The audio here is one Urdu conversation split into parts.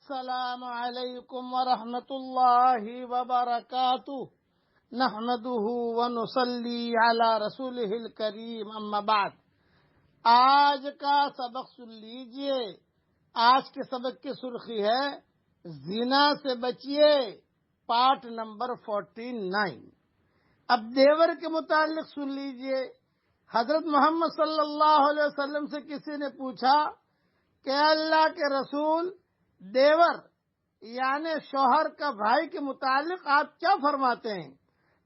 السلام علیکم ورحمۃ اللہ وبرکاتہ نحمده ونصلی علی رسولہ الکریم اما بعد۔ آج کا سبق سن لیجئے۔ آج کے سبق کی سرخی ہے زنا سے بچیے، پارٹ نمبر 49۔ اب دیور کے متعلق سن لیجئے۔ حضرت محمد صلی اللہ علیہ وسلم سے کسی نے پوچھا کہ اللہ کے رسول، دیور یعنی شوہر کا بھائی کے متعلق آپ کیا فرماتے ہیں؟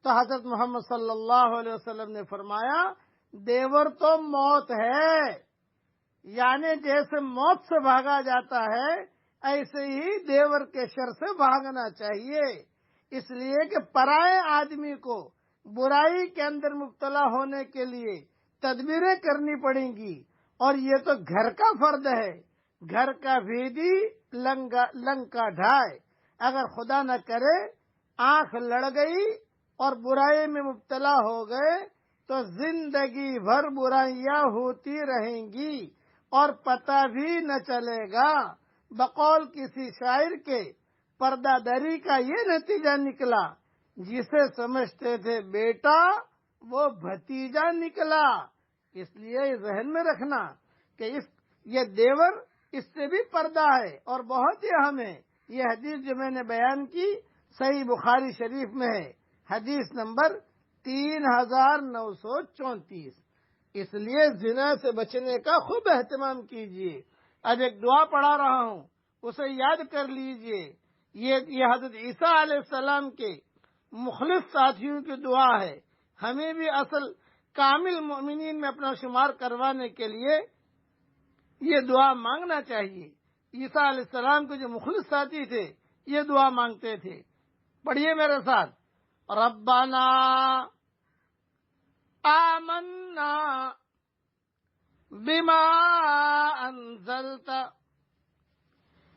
تو حضرت محمد صلی اللہ علیہ وسلم نے فرمایا، دیور تو موت ہے، یعنی جیسے موت سے بھاگا جاتا ہے ایسے ہی دیور کے شر سے بھاگنا چاہیے۔ اس لیے کہ پرائے آدمی کو برائی کے اندر مبتلا ہونے کے لیے تدبیریں کرنی پڑیں گی، اور یہ تو گھر کا فرد ہے۔ گھر کا بھیدی لنگ کا ڈھائے، اگر خدا نہ کرے آنکھ لڑ گئی اور برائی میں مبتلا ہو گئے تو زندگی بھر برائیاں ہوتی رہیں گی اور پتہ بھی نہ چلے گا۔ بقول کسی شاعر کے، پردہ دری کا یہ نتیجہ نکلا، جسے سمجھتے تھے بیٹا وہ بھتیجا نکلا۔ اس لیے ذہن میں رکھنا کہ یہ دیور اس سے بھی پردہ ہے اور بہت ہی اہم ہے۔ یہ حدیث جو میں نے بیان کی صحیح بخاری شریف میں ہے، حدیث نمبر 3934۔ اس لیے زنا سے بچنے کا خوب اہتمام کیجیے۔ اب ایک دعا پڑھا رہا ہوں، اسے یاد کر لیجیے۔ یہ حضرت عیسیٰ علیہ السلام کے مخلص ساتھیوں کی دعا ہے۔ ہمیں بھی اصل کامل مومنین میں اپنا شمار کروانے کے لیے یہ دعا مانگنا چاہیے۔ عیسیٰ علیہ السلام کے جو مخلص ساتھی تھے یہ دعا مانگتے تھے۔ پڑھیے میرے ساتھ، ربنا آمنا بما انزلت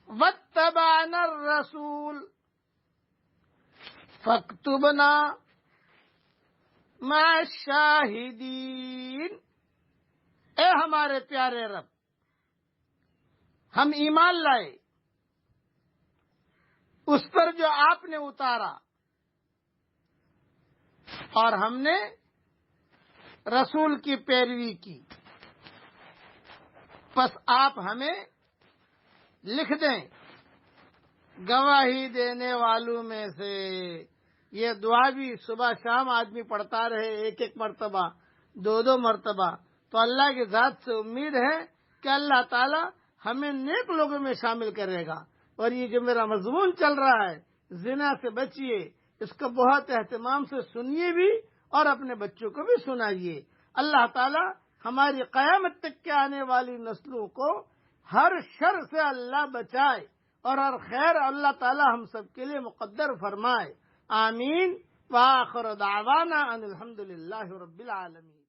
واتبعنا الرسول فاکتبنا مع الشاہدین۔ اے ہمارے پیارے رب، ہم ایمان لائے اس پر جو آپ نے اتارا، اور ہم نے رسول کی پیروی کی، پس آپ ہمیں لکھ دیں گواہی دینے والوں میں سے۔ یہ دعا بھی صبح شام آدمی پڑھتا رہے، ایک ایک مرتبہ، دو مرتبہ، تو اللہ کی ذات سے امید ہے کہ اللہ تعالی ہمیں نیک لوگوں میں شامل کرے گا۔ اور یہ جو میرا مضمون چل رہا ہے، زنا سے بچیے، اس کو بہت اہتمام سے سنیے بھی اور اپنے بچوں کو بھی سنائیے۔ اللہ تعالی ہماری قیامت تک کے آنے والی نسلوں کو ہر شر سے اللہ بچائے اور ہر خیر اللہ تعالی ہم سب کے لیے مقدر فرمائے۔ آمین۔ وآخر دعوانا ان الحمد للہ رب العالمین۔